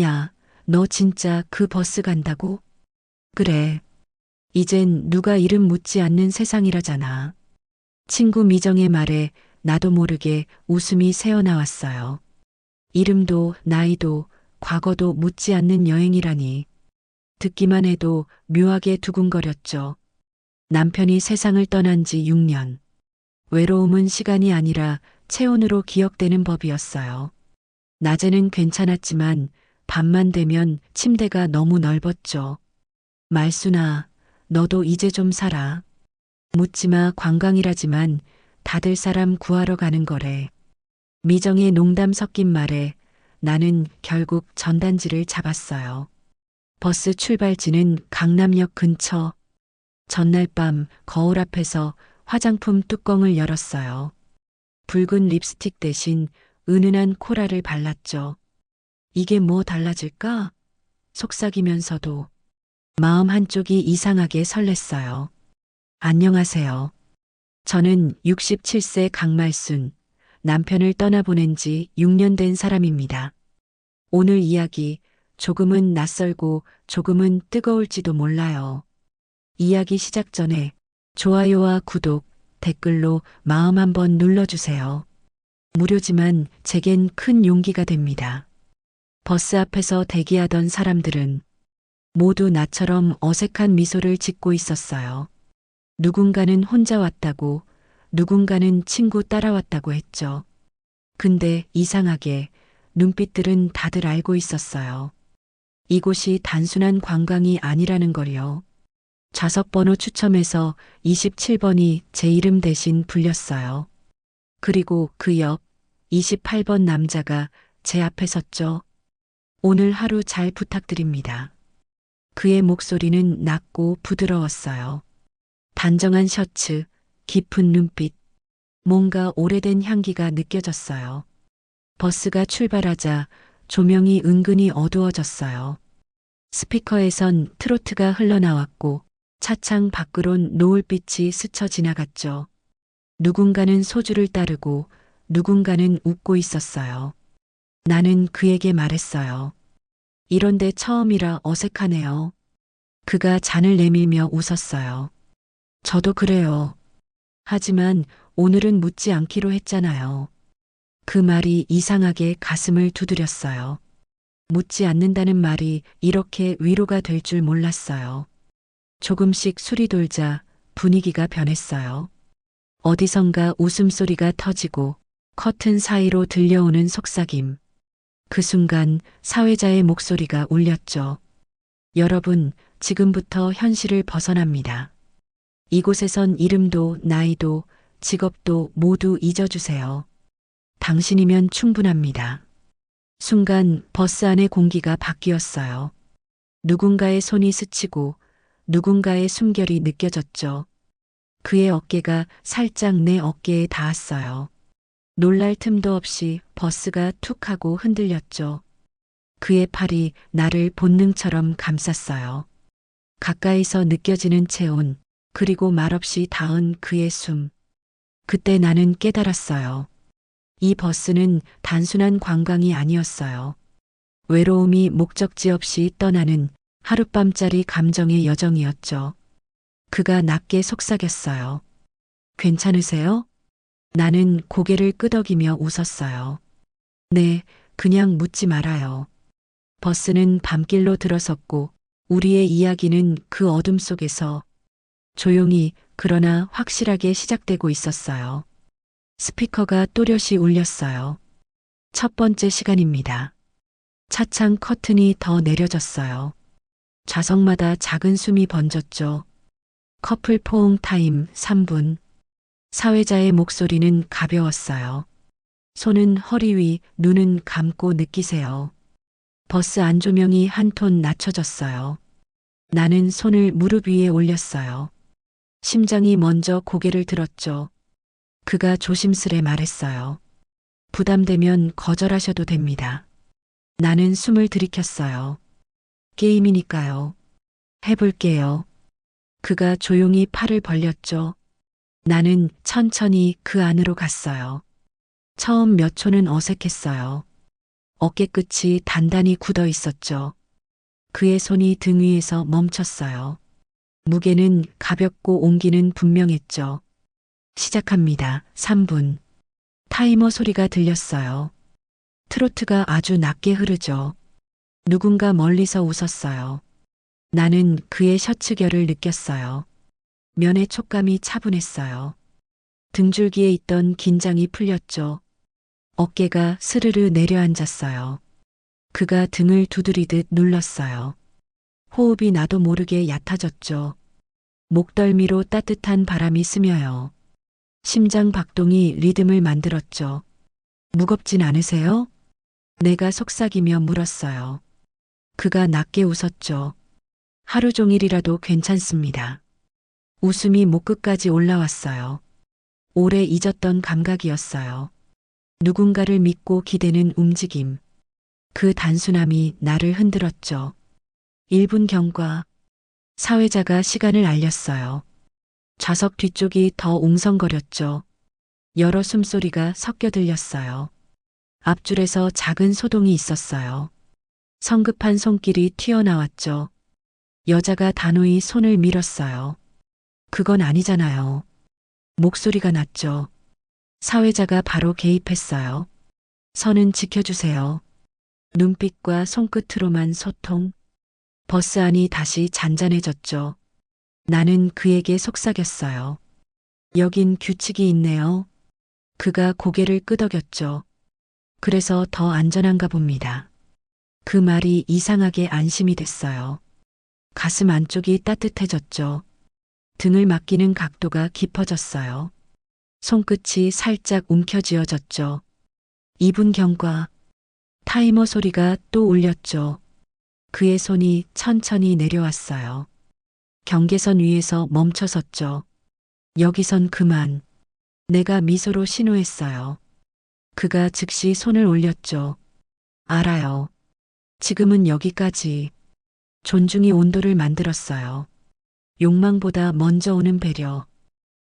야, 너 진짜 그 버스 간다고? 그래. 이젠 누가 이름 묻지 않는 세상이라잖아. 친구 미정의 말에 나도 모르게 웃음이 새어나왔어요. 이름도 나이도 과거도 묻지 않는 여행이라니. 듣기만 해도 묘하게 두근거렸죠. 남편이 세상을 떠난 지 6년. 외로움은 시간이 아니라 체온으로 기억되는 법이었어요. 낮에는 괜찮았지만 밤만 되면 침대가 너무 넓었죠. 말순아, 너도 이제 좀 살아. 묻지마 관광이라지만 다들 사람 구하러 가는 거래. 미정의 농담 섞인 말에 나는 결국 전단지를 잡았어요. 버스 출발지는 강남역 근처. 전날 밤 거울 앞에서 화장품 뚜껑을 열었어요. 붉은 립스틱 대신 은은한 코랄을 발랐죠. 이게 뭐 달라질까? 속삭이면서도 마음 한쪽이 이상하게 설렜어요. 안녕하세요. 저는 67세 강말순, 남편을 떠나보낸 지 6년 된 사람입니다. 오늘 이야기 조금은 낯설고 조금은 뜨거울지도 몰라요. 이야기 시작 전에 좋아요와 구독, 댓글로 마음 한번 눌러주세요. 무료지만 제겐 큰 용기가 됩니다. 버스 앞에서 대기하던 사람들은 모두 나처럼 어색한 미소를 짓고 있었어요. 누군가는 혼자 왔다고, 누군가는 친구 따라왔다고 했죠. 근데 이상하게 눈빛들은 다들 알고 있었어요. 이곳이 단순한 관광이 아니라는 걸요. 좌석 번호 추첨해서 27번이 제 이름 대신 불렸어요. 그리고 그 옆 28번 남자가 제 앞에 섰죠. 오늘 하루 잘 부탁드립니다. 그의 목소리는 낮고 부드러웠어요. 단정한 셔츠, 깊은 눈빛, 뭔가 오래된 향기가 느껴졌어요. 버스가 출발하자 조명이 은근히 어두워졌어요. 스피커에선 트로트가 흘러나왔고 차창 밖으론 노을빛이 스쳐 지나갔죠. 누군가는 소주를 따르고 누군가는 웃고 있었어요. 나는 그에게 말했어요. 이런데 처음이라 어색하네요. 그가 잔을 내밀며 웃었어요. 저도 그래요. 하지만 오늘은 묻지 않기로 했잖아요. 그 말이 이상하게 가슴을 두드렸어요. 묻지 않는다는 말이 이렇게 위로가 될 줄 몰랐어요. 조금씩 술이 돌자 분위기가 변했어요. 어디선가 웃음소리가 터지고 커튼 사이로 들려오는 속삭임. 그 순간 사회자의 목소리가 울렸죠. 여러분, 지금부터 현실을 벗어납니다. 이곳에선 이름도 나이도 직업도 모두 잊어주세요. 당신이면 충분합니다. 순간 버스 안의 공기가 바뀌었어요. 누군가의 손이 스치고 누군가의 숨결이 느껴졌죠. 그의 어깨가 살짝 내 어깨에 닿았어요. 놀랄 틈도 없이 버스가 툭 하고 흔들렸죠. 그의 팔이 나를 본능처럼 감쌌어요. 가까이서 느껴지는 체온, 그리고 말없이 닿은 그의 숨. 그때 나는 깨달았어요. 이 버스는 단순한 관광이 아니었어요. 외로움이 목적지 없이 떠나는 하룻밤짜리 감정의 여정이었죠. 그가 낮게 속삭였어요. 괜찮으세요? 나는 고개를 끄덕이며 웃었어요. 네, 그냥 묻지 말아요. 버스는 밤길로 들어섰고 우리의 이야기는 그 어둠 속에서 조용히 그러나 확실하게 시작되고 있었어요. 스피커가 또렷이 울렸어요. 첫 번째 시간입니다. 차창 커튼이 더 내려졌어요. 좌석마다 작은 숨이 번졌죠. 커플 포옹 타임 3분. 사회자의 목소리는 가벼웠어요. 손은 허리 위, 눈은 감고 느끼세요. 버스 안조명이 한 톤 낮춰졌어요. 나는 손을 무릎 위에 올렸어요. 심장이 먼저 고개를 들었죠. 그가 조심스레 말했어요. 부담되면 거절하셔도 됩니다. 나는 숨을 들이켰어요. 게임이니까요. 해볼게요. 그가 조용히 팔을 벌렸죠. 나는 천천히 그 안으로 갔어요. 처음 몇 초는 어색했어요. 어깨끝이 단단히 굳어 있었죠. 그의 손이 등 위에서 멈췄어요. 무게는 가볍고 온기는 분명했죠. 시작합니다. 3분. 타이머 소리가 들렸어요. 트로트가 아주 낮게 흐르죠. 누군가 멀리서 웃었어요. 나는 그의 셔츠결을 느꼈어요. 면의 촉감이 차분했어요. 등줄기에 있던 긴장이 풀렸죠. 어깨가 스르르 내려앉았어요. 그가 등을 두드리듯 눌렀어요. 호흡이 나도 모르게 얕아졌죠. 목덜미로 따뜻한 바람이 스며요. 심장 박동이 리듬을 만들었죠. 무겁진 않으세요? 내가 속삭이며 물었어요. 그가 낮게 웃었죠. 하루 종일이라도 괜찮습니다. 웃음이 목끝까지 올라왔어요. 오래 잊었던 감각이었어요. 누군가를 믿고 기대는 움직임. 그 단순함이 나를 흔들었죠. 1분 경과. 사회자가 시간을 알렸어요. 좌석 뒤쪽이 더 웅성거렸죠. 여러 숨소리가 섞여 들렸어요. 앞줄에서 작은 소동이 있었어요. 성급한 손길이 튀어나왔죠. 여자가 단호히 손을 밀었어요. 그건 아니잖아요. 목소리가 났죠. 사회자가 바로 개입했어요. 선은 지켜주세요. 눈빛과 손끝으로만 소통. 버스 안이 다시 잔잔해졌죠. 나는 그에게 속삭였어요. 여긴 규칙이 있네요. 그가 고개를 끄덕였죠. 그래서 더 안전한가 봅니다. 그 말이 이상하게 안심이 됐어요. 가슴 안쪽이 따뜻해졌죠. 등을 맡기는 각도가 깊어졌어요. 손끝이 살짝 움켜쥐어졌죠. 2분 경과. 타이머 소리가 또 울렸죠. 그의 손이 천천히 내려왔어요. 경계선 위에서 멈춰섰죠. 여기선 그만. 내가 미소로 신호했어요. 그가 즉시 손을 올렸죠. 알아요. 지금은 여기까지. 존중이 온도를 만들었어요. 욕망보다 먼저 오는 배려.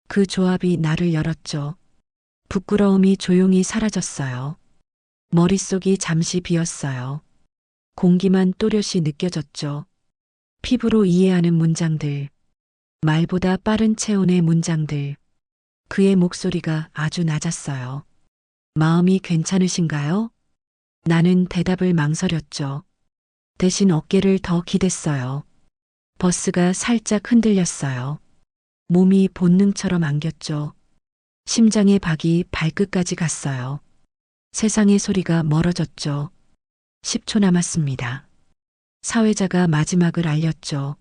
그 조합이 나를 열었죠. 부끄러움이 조용히 사라졌어요. 머릿속이 잠시 비었어요. 공기만 또렷이 느껴졌죠. 피부로 이해하는 문장들. 말보다 빠른 체온의 문장들. 그의 목소리가 아주 낮았어요. 마음이 괜찮으신가요? 나는 대답을 망설였죠. 대신 어깨를 더 기댔어요. 버스가 살짝 흔들렸어요. 몸이 본능처럼 안겼죠. 심장의 박이 발끝까지 갔어요. 세상의 소리가 멀어졌죠. 10초 남았습니다. 사회자가 마지막을 알렸죠.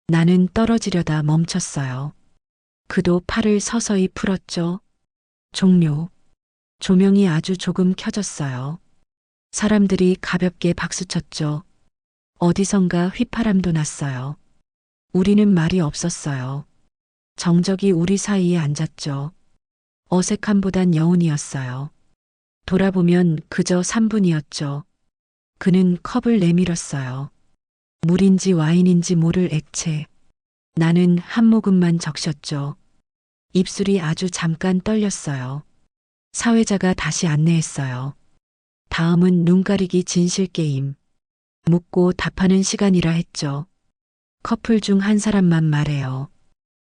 나는 떨어지려다 멈췄어요. 그도 팔을 서서히 풀었죠. 종료. 조명이 아주 조금 켜졌어요. 사람들이 가볍게 박수쳤죠. 어디선가 휘파람도 났어요. 우리는 말이 없었어요. 정적이 우리 사이에 앉았죠. 어색함보단 여운이었어요. 돌아보면 그저 3분이었죠. 그는 컵을 내밀었어요. 물인지 와인인지 모를 액체. 나는 한 모금만 적셨죠. 입술이 아주 잠깐 떨렸어요. 사회자가 다시 안내했어요. 다음은 눈 가리기 진실 게임. 묻고 답하는 시간이라 했죠. 커플 중 한 사람만 말해요.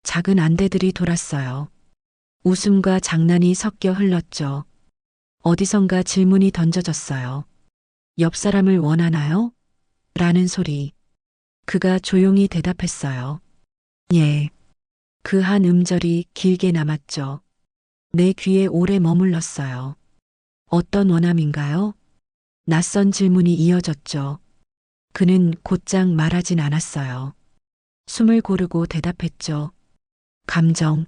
작은 안대들이 돌았어요. 웃음과 장난이 섞여 흘렀죠. 어디선가 질문이 던져졌어요. 옆 사람을 원하나요? 라는 소리. 그가 조용히 대답했어요. 예. 그 한 음절이 길게 남았죠. 내 귀에 오래 머물렀어요. 어떤 원함인가요? 낯선 질문이 이어졌죠. 그는 곧장 말하진 않았어요. 숨을 고르고 대답했죠. 감정,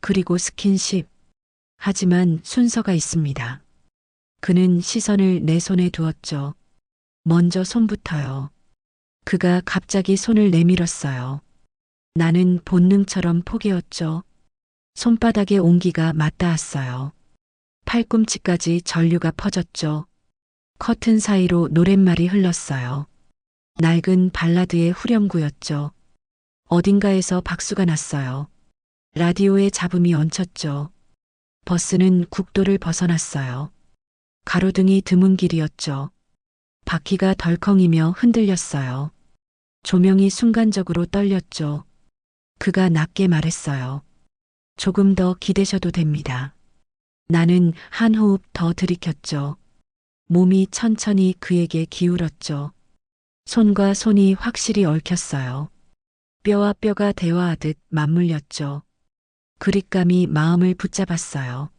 그리고 스킨십. 하지만 순서가 있습니다. 그는 시선을 내 손에 두었죠. 먼저 손부터요. 그가 갑자기 손을 내밀었어요. 나는 본능처럼 포개었죠. 손바닥에 온기가 맞닿았어요. 팔꿈치까지 전류가 퍼졌죠. 커튼 사이로 노랫말이 흘렀어요. 낡은 발라드의 후렴구였죠. 어딘가에서 박수가 났어요. 라디오에 잡음이 얹혔죠. 버스는 국도를 벗어났어요. 가로등이 드문 길이었죠. 바퀴가 덜컹이며 흔들렸어요. 조명이 순간적으로 떨렸죠. 그가 낮게 말했어요. 조금 더 기대셔도 됩니다. 나는 한 호흡 더 들이켰죠. 몸이 천천히 그에게 기울었죠. 손과 손이 확실히 얽혔어요. 뼈와 뼈가 대화하듯 맞물렸죠. 그립감이 마음을 붙잡았어요.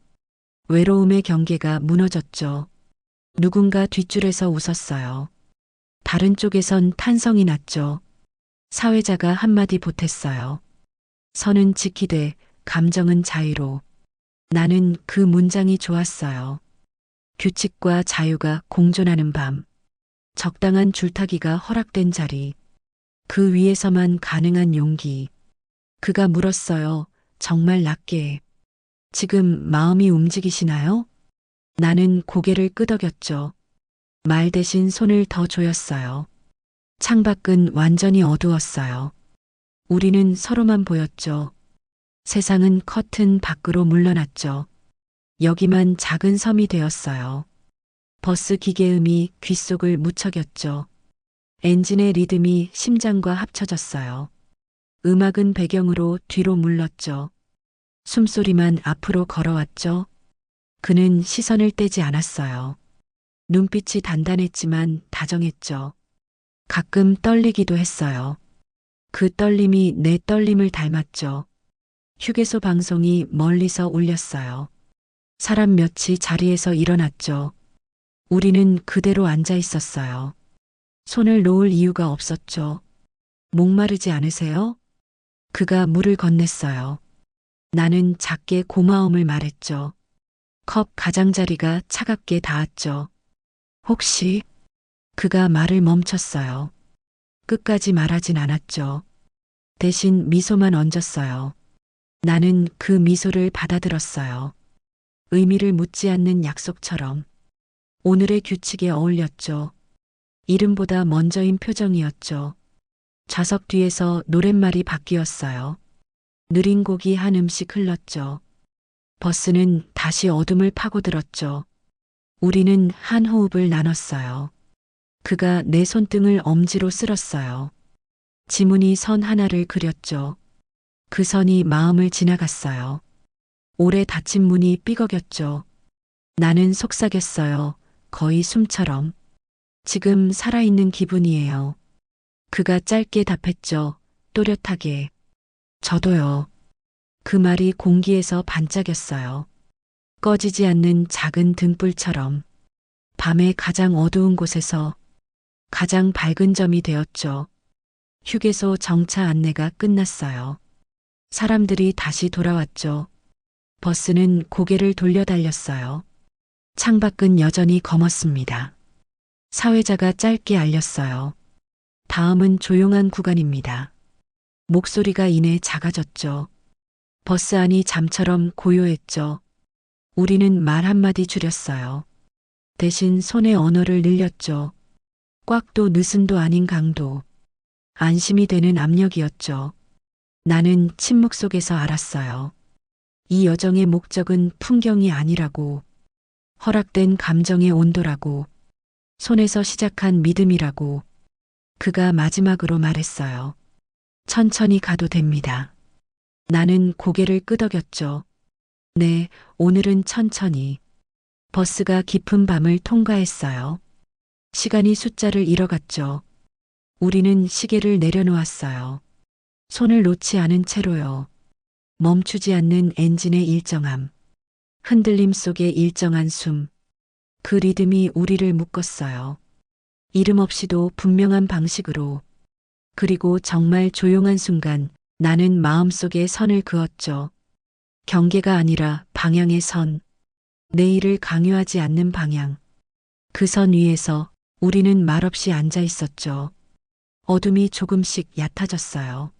외로움의 경계가 무너졌죠. 누군가 뒷줄에서 웃었어요. 다른 쪽에선 탄성이 났죠. 사회자가 한마디 보탰어요. 선은 지키되 감정은 자유로. 나는 그 문장이 좋았어요. 규칙과 자유가 공존하는 밤. 적당한 줄타기가 허락된 자리. 그 위에서만 가능한 용기. 그가 물었어요. 정말 낮게. 지금 마음이 움직이시나요? 나는 고개를 끄덕였죠. 말 대신 손을 더 조였어요. 창밖은 완전히 어두웠어요. 우리는 서로만 보였죠. 세상은 커튼 밖으로 물러났죠. 여기만 작은 섬이 되었어요. 버스 기계음이 귓속을 무척였죠. 엔진의 리듬이 심장과 합쳐졌어요. 음악은 배경으로 뒤로 물렀죠. 숨소리만 앞으로 걸어왔죠. 그는 시선을 떼지 않았어요. 눈빛이 단단했지만 다정했죠. 가끔 떨리기도 했어요. 그 떨림이 내 떨림을 닮았죠. 휴게소 방송이 멀리서 울렸어요. 사람 몇이 자리에서 일어났죠. 우리는 그대로 앉아 있었어요. 손을 놓을 이유가 없었죠. 목마르지 않으세요? 그가 물을 건넸어요. 나는 작게 고마움을 말했죠. 컵 가장자리가 차갑게 닿았죠. 혹시? 그가 말을 멈췄어요. 끝까지 말하진 않았죠. 대신 미소만 얹었어요. 나는 그 미소를 받아들었어요. 의미를 묻지 않는 약속처럼. 오늘의 규칙에 어울렸죠. 이름보다 먼저인 표정이었죠. 좌석 뒤에서 노랫말이 바뀌었어요. 느린 곡이 한 음씩 흘렀죠. 버스는 다시 어둠을 파고들었죠. 우리는 한 호흡을 나눴어요. 그가 내 손등을 엄지로 쓸었어요. 지문이 선 하나를 그렸죠. 그 선이 마음을 지나갔어요. 오래 닫힌 문이 삐걱였죠. 나는 속삭였어요. 거의 숨처럼. 지금 살아있는 기분이에요. 그가 짧게 답했죠. 또렷하게. 저도요. 그 말이 공기에서 반짝였어요. 꺼지지 않는 작은 등불처럼. 밤의 가장 어두운 곳에서 가장 밝은 점이 되었죠. 휴게소 정차 안내가 끝났어요. 사람들이 다시 돌아왔죠. 버스는 고개를 돌려 달렸어요. 창밖은 여전히 검었습니다. 사회자가 짧게 알렸어요. 다음은 조용한 구간입니다. 목소리가 이내 작아졌죠. 버스 안이 잠처럼 고요했죠. 우리는 말 한마디 줄였어요. 대신 손의 언어를 늘렸죠. 꽉도 느슨도 아닌 강도. 안심이 되는 압력이었죠. 나는 침묵 속에서 알았어요. 이 여정의 목적은 풍경이 아니라고. 허락된 감정의 온도라고. 손에서 시작한 믿음이라고. 그가 마지막으로 말했어요. 천천히 가도 됩니다. 나는 고개를 끄덕였죠. 네, 오늘은 천천히. 버스가 깊은 밤을 통과했어요. 시간이 숫자를 잃어갔죠. 우리는 시계를 내려놓았어요. 손을 놓지 않은 채로요. 멈추지 않는 엔진의 일정함. 흔들림 속의 일정한 숨. 그 리듬이 우리를 묶었어요. 이름 없이도 분명한 방식으로. 그리고 정말 조용한 순간 나는 마음속에 선을 그었죠. 경계가 아니라 방향의 선. 내일을 강요하지 않는 방향. 그 선 위에서 우리는 말없이 앉아 있었죠. 어둠이 조금씩 얕아졌어요.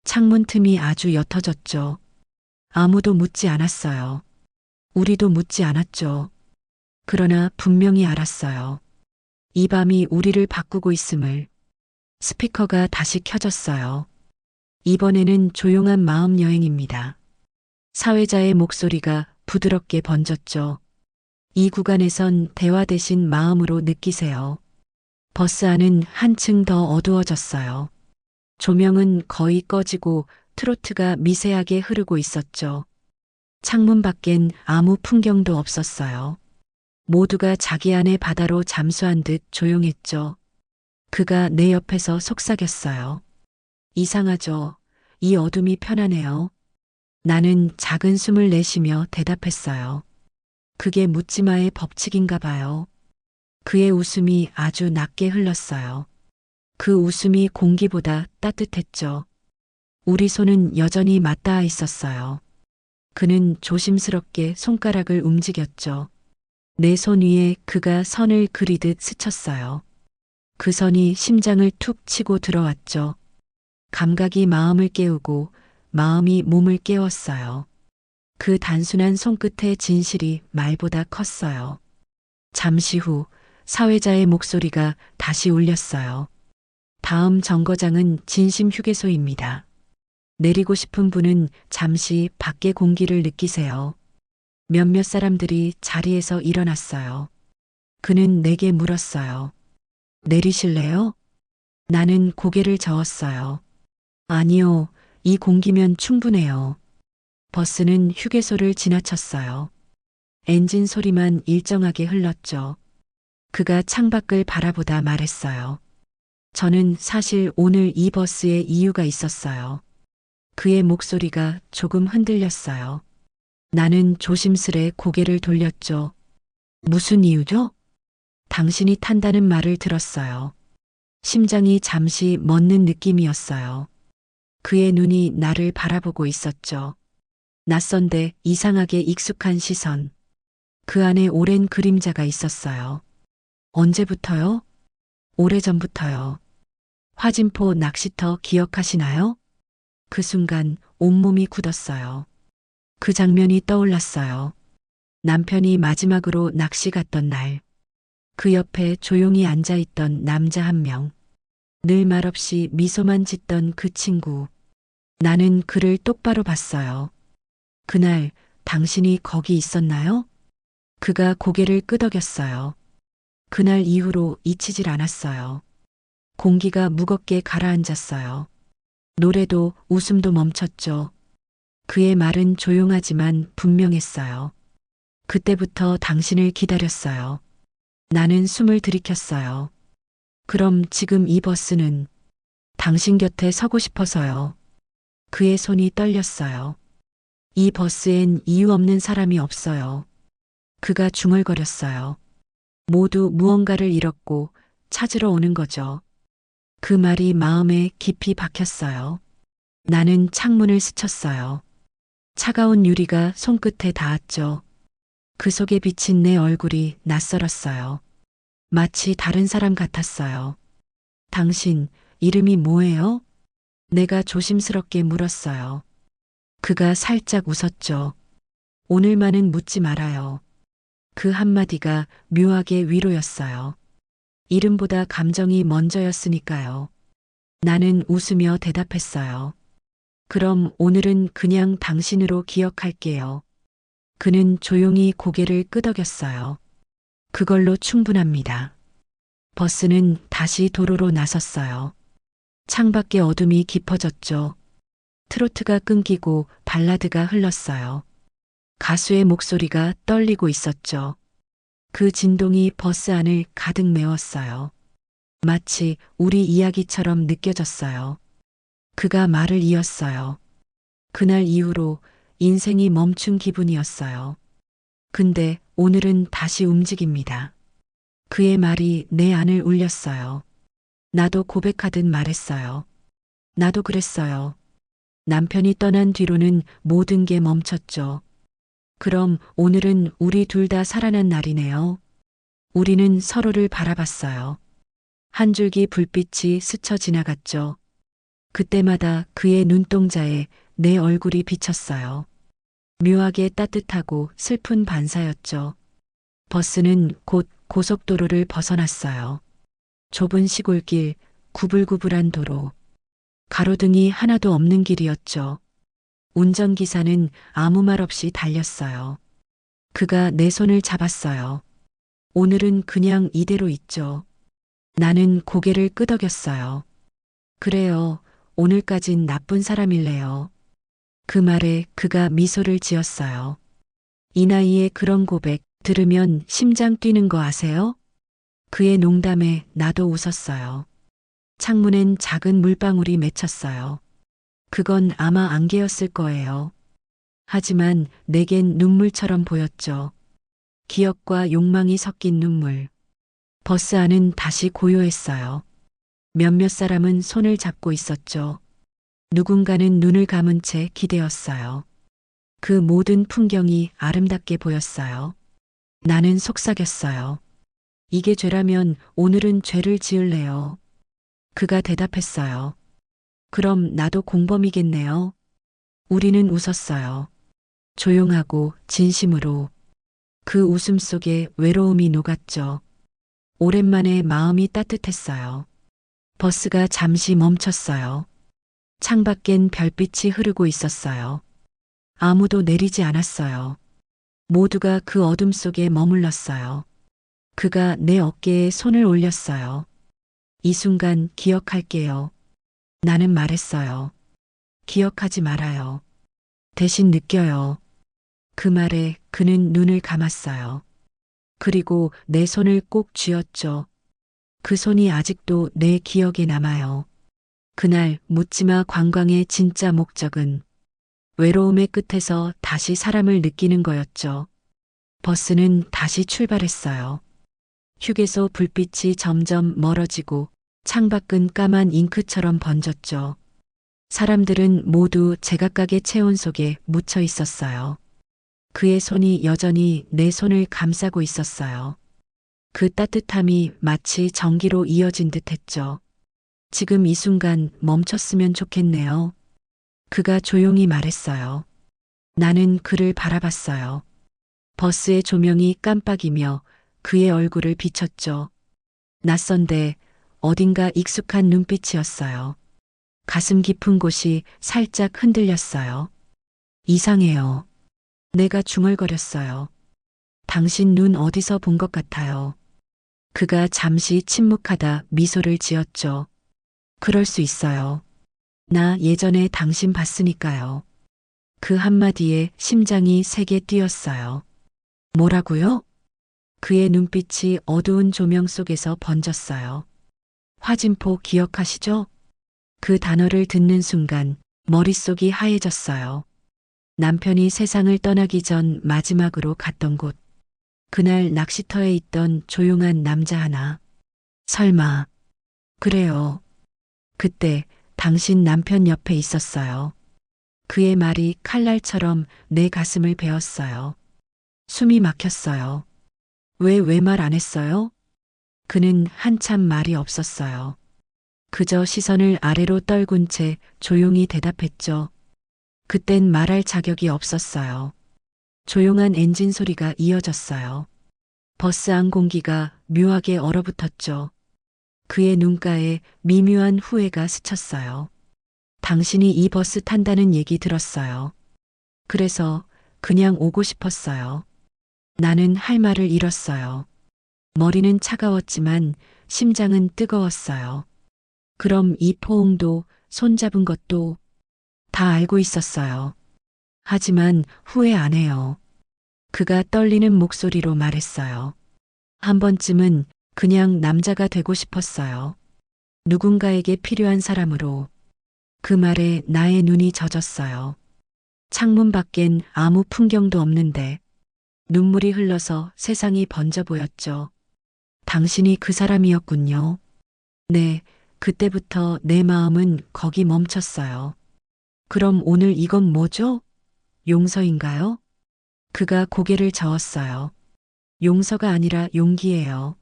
창문 틈이 아주 옅어졌죠. 아무도 묻지 않았어요. 우리도 묻지 않았죠. 그러나 분명히 알았어요. 이 밤이 우리를 바꾸고 있음을. 스피커가 다시 켜졌어요. 이번에는 조용한 마음 여행입니다. 사회자의 목소리가 부드럽게 번졌죠. 이 구간에선 대화 대신 마음으로 느끼세요. 버스 안은 한층 더 어두워졌어요. 조명은 거의 꺼지고 트로트가 미세하게 흐르고 있었죠. 창문 밖엔 아무 풍경도 없었어요. 모두가 자기 안의 바다로 잠수한 듯 조용했죠. 그가 내 옆에서 속삭였어요. 이상하죠. 이 어둠이 편하네요. 나는 작은 숨을 내쉬며 대답했어요. 그게 묻지마의 법칙인가 봐요. 그의 웃음이 아주 낮게 흘렀어요. 그 웃음이 공기보다 따뜻했죠. 우리 손은 여전히 맞닿아 있었어요. 그는 조심스럽게 손가락을 움직였죠. 내 손 위에 그가 선을 그리듯 스쳤어요. 그 선이 심장을 툭 치고 들어왔죠. 감각이 마음을 깨우고 마음이 몸을 깨웠어요. 그 단순한 손끝의 진실이 말보다 컸어요. 잠시 후 사회자의 목소리가 다시 울렸어요. 다음 정거장은 진심 휴게소입니다. 내리고 싶은 분은 잠시 밖의 공기를 느끼세요. 몇몇 사람들이 자리에서 일어났어요. 그는 내게 물었어요. 내리실래요? 나는 고개를 저었어요. 아니요, 이 공기면 충분해요. 버스는 휴게소를 지나쳤어요. 엔진 소리만 일정하게 흘렀죠. 그가 창밖을 바라보다 말했어요. 저는 사실 오늘 이 버스에 이유가 있었어요. 그의 목소리가 조금 흔들렸어요. 나는 조심스레 고개를 돌렸죠. 무슨 이유죠? 당신이 탄다는 말을 들었어요. 심장이 잠시 멎는 느낌이었어요. 그의 눈이 나를 바라보고 있었죠. 낯선데 이상하게 익숙한 시선. 그 안에 오랜 그림자가 있었어요. 언제부터요? 오래전부터요. 화진포 낚시터 기억하시나요? 그 순간 온몸이 굳었어요. 그 장면이 떠올랐어요. 남편이 마지막으로 낚시 갔던 날. 그 옆에 조용히 앉아있던 남자 한 명. 늘 말없이 미소만 짓던 그 친구. 나는 그를 똑바로 봤어요. 그날 당신이 거기 있었나요? 그가 고개를 끄덕였어요. 그날 이후로 잊히질 않았어요. 공기가 무겁게 가라앉았어요. 노래도 웃음도 멈췄죠. 그의 말은 조용하지만 분명했어요. 그때부터 당신을 기다렸어요. 나는 숨을 들이켰어요. 그럼 지금 이 버스는 당신 곁에 서고 싶어서요. 그의 손이 떨렸어요. 이 버스엔 이유 없는 사람이 없어요. 그가 중얼거렸어요. 모두 무언가를 잃었고 찾으러 오는 거죠. 그 말이 마음에 깊이 박혔어요. 나는 창문을 스쳤어요. 차가운 유리가 손끝에 닿았죠. 그 속에 비친 내 얼굴이 낯설었어요. 마치 다른 사람 같았어요. 당신, 이름이 뭐예요? 내가 조심스럽게 물었어요. 그가 살짝 웃었죠. 오늘만은 묻지 말아요. 그 한마디가 묘하게 위로였어요. 이름보다 감정이 먼저였으니까요. 나는 웃으며 대답했어요. 그럼 오늘은 그냥 당신으로 기억할게요. 그는 조용히 고개를 끄덕였어요. 그걸로 충분합니다. 버스는 다시 도로로 나섰어요. 창밖의 어둠이 깊어졌죠. 트로트가 끊기고 발라드가 흘렀어요. 가수의 목소리가 떨리고 있었죠. 그 진동이 버스 안을 가득 메웠어요. 마치 우리 이야기처럼 느껴졌어요. 그가 말을 이었어요. 그날 이후로 인생이 멈춘 기분이었어요. 근데 오늘은 다시 움직입니다. 그의 말이 내 안을 울렸어요. 나도 고백하듯 말했어요. 나도 그랬어요. 남편이 떠난 뒤로는 모든 게 멈췄죠. 그럼 오늘은 우리 둘 다 살아난 날이네요. 우리는 서로를 바라봤어요. 한 줄기 불빛이 스쳐 지나갔죠. 그때마다 그의 눈동자에 내 얼굴이 비쳤어요. 묘하게 따뜻하고 슬픈 반사였죠. 버스는 곧 고속도로를 벗어났어요. 좁은 시골길, 구불구불한 도로. 가로등이 하나도 없는 길이었죠. 운전기사는 아무 말 없이 달렸어요. 그가 내 손을 잡았어요. 오늘은 그냥 이대로 있죠. 나는 고개를 끄덕였어요. 그래요. 오늘까진 나쁜 사람일래요. 그 말에 그가 미소를 지었어요. 이 나이에 그런 고백 들으면 심장 뛰는 거 아세요? 그의 농담에 나도 웃었어요. 창문엔 작은 물방울이 맺혔어요. 그건 아마 안개였을 거예요. 하지만 내겐 눈물처럼 보였죠. 기억과 욕망이 섞인 눈물. 버스 안은 다시 고요했어요. 몇몇 사람은 손을 잡고 있었죠. 누군가는 눈을 감은 채 기대었어요. 그 모든 풍경이 아름답게 보였어요. 나는 속삭였어요. 이게 죄라면 오늘은 죄를 지을래요. 그가 대답했어요. 그럼 나도 공범이겠네요. 우리는 웃었어요. 조용하고 진심으로. 그 웃음 속에 외로움이 녹았죠. 오랜만에 마음이 따뜻했어요. 버스가 잠시 멈췄어요. 창밖엔 별빛이 흐르고 있었어요. 아무도 내리지 않았어요. 모두가 그 어둠 속에 머물렀어요. 그가 내 어깨에 손을 올렸어요. 이 순간 기억할게요. 나는 말했어요. 기억하지 말아요. 대신 느껴요. 그 말에 그는 눈을 감았어요. 그리고 내 손을 꼭 쥐었죠. 그 손이 아직도 내 기억에 남아요. 그날 묻지마 관광의 진짜 목적은 외로움의 끝에서 다시 사람을 느끼는 거였죠. 버스는 다시 출발했어요. 휴게소 불빛이 점점 멀어지고 창밖은 까만 잉크처럼 번졌죠. 사람들은 모두 제각각의 체온 속에 묻혀 있었어요. 그의 손이 여전히 내 손을 감싸고 있었어요. 그 따뜻함이 마치 전기로 이어진 듯 했죠. 지금 이 순간 멈췄으면 좋겠네요. 그가 조용히 말했어요. 나는 그를 바라봤어요. 버스의 조명이 깜빡이며 그의 얼굴을 비췄죠. 낯선데 어딘가 익숙한 눈빛이었어요. 가슴 깊은 곳이 살짝 흔들렸어요. 이상해요. 내가 중얼거렸어요. 당신 눈 어디서 본 것 같아요. 그가 잠시 침묵하다 미소를 지었죠. 그럴 수 있어요. 나 예전에 당신 봤으니까요. 그 한마디에 심장이 세게 뛰었어요. 뭐라고요? 그의 눈빛이 어두운 조명 속에서 번졌어요. 화진포 기억하시죠? 그 단어를 듣는 순간 머릿속이 하얘졌어요. 남편이 세상을 떠나기 전 마지막으로 갔던 곳. 그날 낚시터에 있던 조용한 남자 하나. 설마. 그래요. 그때 당신 남편 옆에 있었어요. 그의 말이 칼날처럼 내 가슴을 베었어요. 숨이 막혔어요. 왜 말 안 했어요? 그는 한참 말이 없었어요. 그저 시선을 아래로 떨군 채 조용히 대답했죠. 그땐 말할 자격이 없었어요. 조용한 엔진 소리가 이어졌어요. 버스 안 공기가 묘하게 얼어붙었죠. 그의 눈가에 미묘한 후회가 스쳤어요. 당신이 이 버스 탄다는 얘기 들었어요. 그래서 그냥 오고 싶었어요. 나는 할 말을 잃었어요. 머리는 차가웠지만 심장은 뜨거웠어요. 그럼 이 포옹도 손잡은 것도 다 알고 있었어요. 하지만 후회 안 해요. 그가 떨리는 목소리로 말했어요. 한 번쯤은 그냥 남자가 되고 싶었어요. 누군가에게 필요한 사람으로. 그 말에 나의 눈이 젖었어요. 창문 밖엔 아무 풍경도 없는데 눈물이 흘러서 세상이 번져 보였죠. 당신이 그 사람이었군요. 네, 그때부터 내 마음은 거기 멈췄어요. 그럼 오늘 이건 뭐죠? 용서인가요? 그가 고개를 저었어요. 용서가 아니라 용기예요.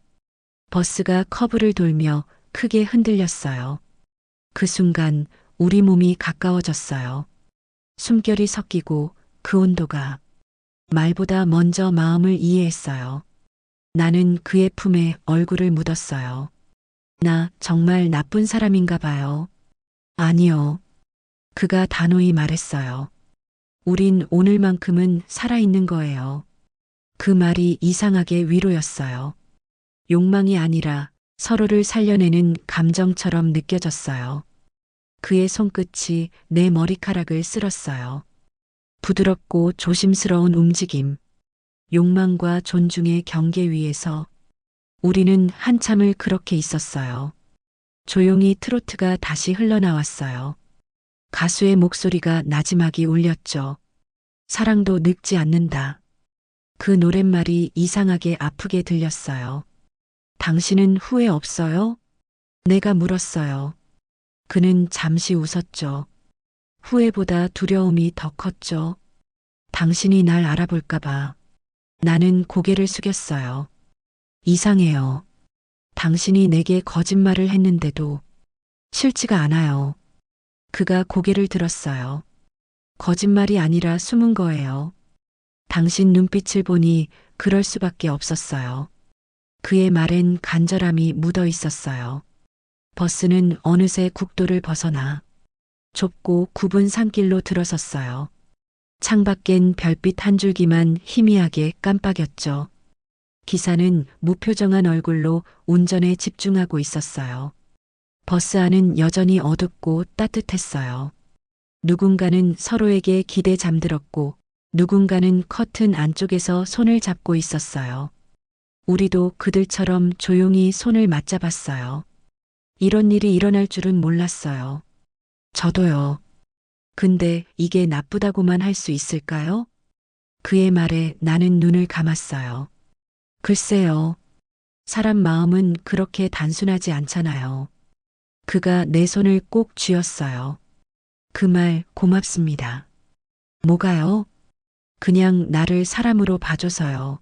버스가 커브를 돌며 크게 흔들렸어요. 그 순간 우리 몸이 가까워졌어요. 숨결이 섞이고 그 온도가 말보다 먼저 마음을 이해했어요. 나는 그의 품에 얼굴을 묻었어요. 나 정말 나쁜 사람인가 봐요. 아니요. 그가 단호히 말했어요. 우린 오늘만큼은 살아있는 거예요. 그 말이 이상하게 위로였어요. 욕망이 아니라 서로를 살려내는 감정처럼 느껴졌어요. 그의 손끝이 내 머리카락을 쓸었어요. 부드럽고 조심스러운 움직임, 욕망과 존중의 경계 위에서 우리는 한참을 그렇게 있었어요. 조용히 트로트가 다시 흘러나왔어요. 가수의 목소리가 나지막이 울렸죠. 사랑도 늙지 않는다. 그 노랫말이 이상하게 아프게 들렸어요. 당신은 후회 없어요? 내가 물었어요. 그는 잠시 웃었죠. 후회보다 두려움이 더 컸죠. 당신이 날 알아볼까봐. 나는 고개를 숙였어요. 이상해요. 당신이 내게 거짓말을 했는데도 싫지가 않아요. 그가 고개를 들었어요. 거짓말이 아니라 숨은 거예요. 당신 눈빛을 보니 그럴 수밖에 없었어요. 그의 말엔 간절함이 묻어 있었어요. 버스는 어느새 국도를 벗어나 좁고 굽은 산길로 들어섰어요. 창밖엔 별빛 한 줄기만 희미하게 깜빡였죠. 기사는 무표정한 얼굴로 운전에 집중하고 있었어요. 버스 안은 여전히 어둡고 따뜻했어요. 누군가는 서로에게 기대 잠들었고 누군가는 커튼 안쪽에서 손을 잡고 있었어요. 우리도 그들처럼 조용히 손을 맞잡았어요. 이런 일이 일어날 줄은 몰랐어요. 저도요. 근데 이게 나쁘다고만 할 수 있을까요? 그의 말에 나는 눈을 감았어요. 글쎄요. 사람 마음은 그렇게 단순하지 않잖아요. 그가 내 손을 꼭 쥐었어요. 그 말 고맙습니다. 뭐가요? 그냥 나를 사람으로 봐줘서요.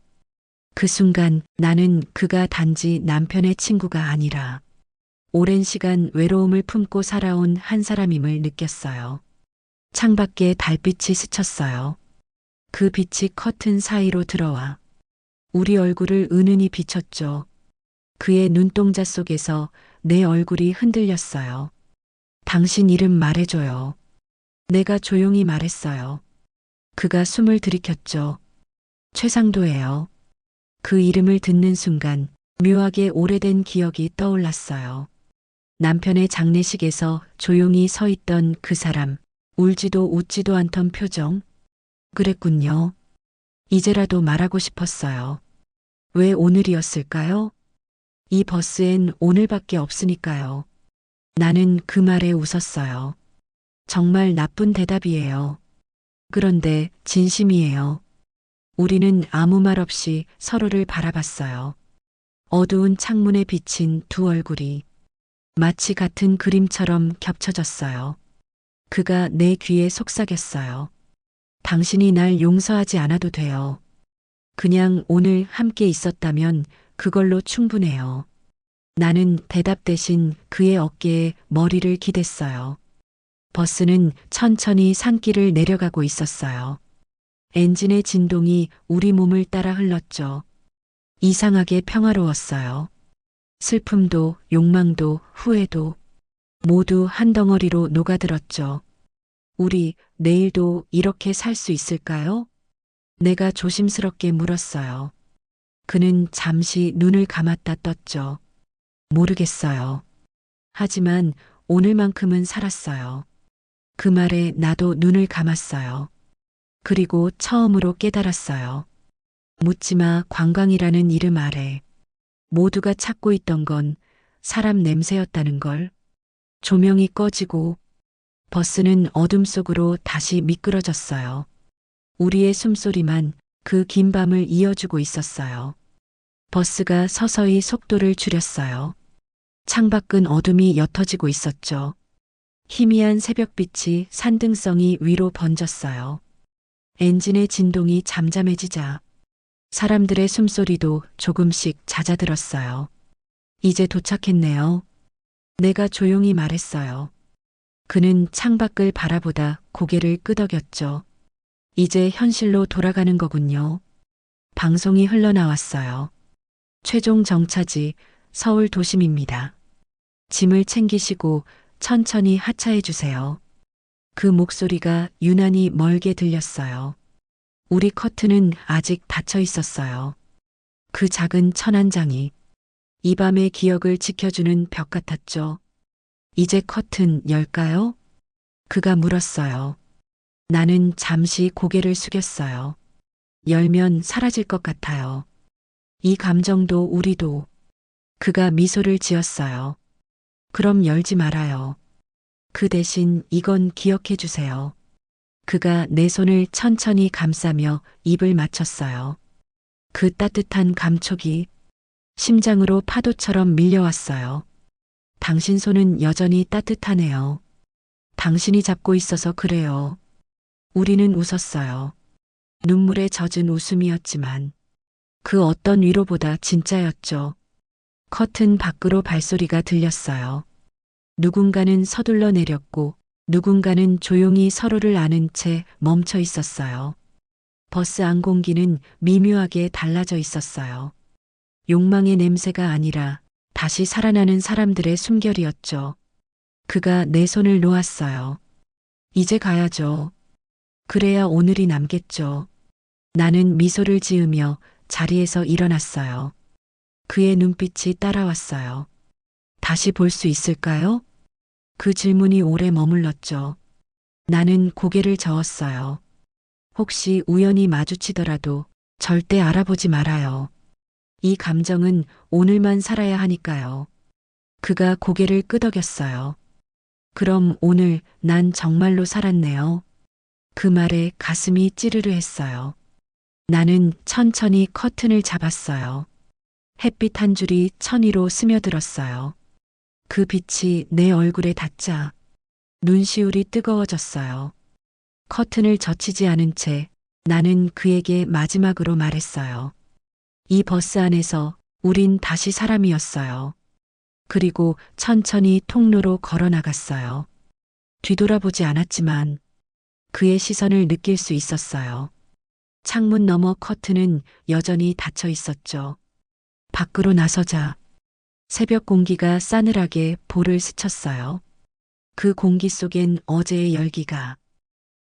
그 순간 나는 그가 단지 남편의 친구가 아니라 오랜 시간 외로움을 품고 살아온 한 사람임을 느꼈어요. 창밖에 달빛이 스쳤어요. 그 빛이 커튼 사이로 들어와 우리 얼굴을 은은히 비췄죠. 그의 눈동자 속에서 내 얼굴이 흔들렸어요. 당신 이름 말해줘요. 내가 조용히 말했어요. 그가 숨을 들이켰죠. 최상도예요. 그 이름을 듣는 순간 묘하게 오래된 기억이 떠올랐어요. 남편의 장례식에서 조용히 서 있던 그 사람, 울지도 웃지도 않던 표정. 그랬군요. 이제라도 말하고 싶었어요. 왜 오늘이었을까요? 이 버스엔 오늘밖에 없으니까요. 나는 그 말에 웃었어요. 정말 나쁜 대답이에요. 그런데 진심이에요. 우리는 아무 말 없이 서로를 바라봤어요. 어두운 창문에 비친 두 얼굴이 마치 같은 그림처럼 겹쳐졌어요. 그가 내 귀에 속삭였어요. 당신이 날 용서하지 않아도 돼요. 그냥 오늘 함께 있었다면 그걸로 충분해요. 나는 대답 대신 그의 어깨에 머리를 기댔어요. 버스는 천천히 산길을 내려가고 있었어요. 엔진의 진동이 우리 몸을 따라 흘렀죠. 이상하게 평화로웠어요. 슬픔도 욕망도 후회도 모두 한 덩어리로 녹아들었죠. 우리 내일도 이렇게 살 수 있을까요? 내가 조심스럽게 물었어요. 그는 잠시 눈을 감았다 떴죠. 모르겠어요. 하지만 오늘만큼은 살았어요. 그 말에 나도 눈을 감았어요. 그리고 처음으로 깨달았어요. 묻지마 관광이라는 이름 아래 모두가 찾고 있던 건 사람 냄새였다는 걸. 조명이 꺼지고 버스는 어둠 속으로 다시 미끄러졌어요. 우리의 숨소리만 그 긴 밤을 이어주고 있었어요. 버스가 서서히 속도를 줄였어요. 창밖은 어둠이 옅어지고 있었죠. 희미한 새벽빛이 산등성이 위로 번졌어요. 엔진의 진동이 잠잠해지자 사람들의 숨소리도 조금씩 잦아들었어요. 이제 도착했네요. 내가 조용히 말했어요. 그는 창밖을 바라보다 고개를 끄덕였죠. 이제 현실로 돌아가는 거군요. 방송이 흘러나왔어요. 최종 정차지 서울 도심입니다. 짐을 챙기시고 천천히 하차해 주세요. 그 목소리가 유난히 멀게 들렸어요. 우리 커튼은 아직 닫혀 있었어요. 그 작은 천 한 장이 이 밤의 기억을 지켜주는 벽 같았죠. 이제 커튼 열까요? 그가 물었어요. 나는 잠시 고개를 숙였어요. 열면 사라질 것 같아요. 이 감정도 우리도. 그가 미소를 지었어요. 그럼 열지 말아요. 그 대신 이건 기억해 주세요. 그가 내 손을 천천히 감싸며 입을 맞췄어요. 그 따뜻한 감촉이 심장으로 파도처럼 밀려왔어요. 당신 손은 여전히 따뜻하네요. 당신이 잡고 있어서 그래요. 우리는 웃었어요. 눈물에 젖은 웃음이었지만 그 어떤 위로보다 진짜였죠. 커튼 밖으로 발소리가 들렸어요. 누군가는 서둘러 내렸고 누군가는 조용히 서로를 아는 채 멈춰 있었어요. 버스 안 공기는 미묘하게 달라져 있었어요. 욕망의 냄새가 아니라 다시 살아나는 사람들의 숨결이었죠. 그가 내 손을 놓았어요. 이제 가야죠. 그래야 오늘이 남겠죠. 나는 미소를 지으며 자리에서 일어났어요. 그의 눈빛이 따라왔어요. 다시 볼 수 있을까요? 그 질문이 오래 머물렀죠. 나는 고개를 저었어요. 혹시 우연히 마주치더라도 절대 알아보지 말아요. 이 감정은 오늘만 살아야 하니까요. 그가 고개를 끄덕였어요. 그럼 오늘 난 정말로 살았네요. 그 말에 가슴이 찌르르 했어요. 나는 천천히 커튼을 잡았어요. 햇빛 한 줄이 천 위로 스며들었어요. 그 빛이 내 얼굴에 닿자 눈시울이 뜨거워졌어요. 커튼을 젖히지 않은 채 나는 그에게 마지막으로 말했어요. 이 버스 안에서 우린 다시 사람이었어요. 그리고 천천히 통로로 걸어 나갔어요. 뒤돌아보지 않았지만 그의 시선을 느낄 수 있었어요. 창문 너머 커튼은 여전히 닫혀 있었죠. 밖으로 나서자 새벽 공기가 싸늘하게 볼을 스쳤어요. 그 공기 속엔 어제의 열기가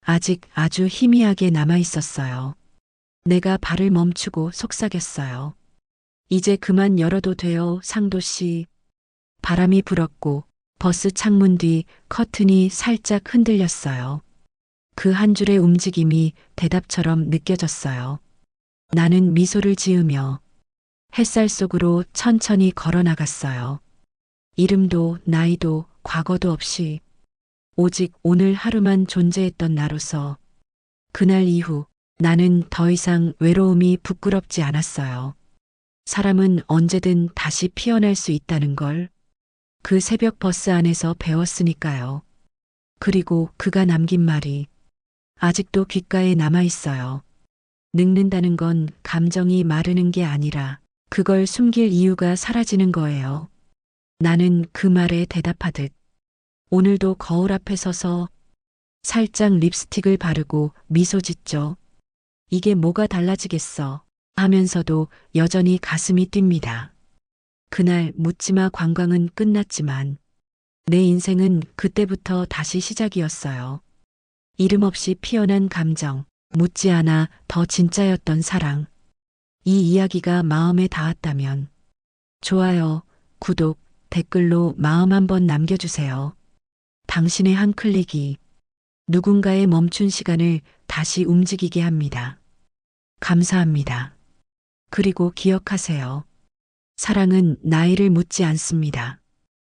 아직 아주 희미하게 남아 있었어요. 내가 발을 멈추고 속삭였어요. 이제 그만 열어도 돼요, 상도 씨. 바람이 불었고 버스 창문 뒤 커튼이 살짝 흔들렸어요. 그 한 줄의 움직임이 대답처럼 느껴졌어요. 나는 미소를 지으며 햇살 속으로 천천히 걸어 나갔어요. 이름도 나이도 과거도 없이 오직 오늘 하루만 존재했던 나로서 그날 이후 나는 더 이상 외로움이 부끄럽지 않았어요. 사람은 언제든 다시 피어날 수 있다는 걸 그 새벽 버스 안에서 배웠으니까요. 그리고 그가 남긴 말이 아직도 귓가에 남아 있어요. 늙는다는 건 감정이 마르는 게 아니라 그걸 숨길 이유가 사라지는 거예요. 나는 그 말에 대답하듯 오늘도 거울 앞에 서서 살짝 립스틱을 바르고 미소 짓죠. 이게 뭐가 달라지겠어 하면서도 여전히 가슴이 뜁니다. 그날 묻지마 관광은 끝났지만 내 인생은 그때부터 다시 시작이었어요. 이름 없이 피어난 감정, 묻지 않아 더 진짜였던 사랑. 이 이야기가 마음에 닿았다면 좋아요, 구독, 댓글로 마음 한번 남겨주세요. 당신의 한 클릭이 누군가의 멈춘 시간을 다시 움직이게 합니다. 감사합니다. 그리고 기억하세요. 사랑은 나이를 묻지 않습니다.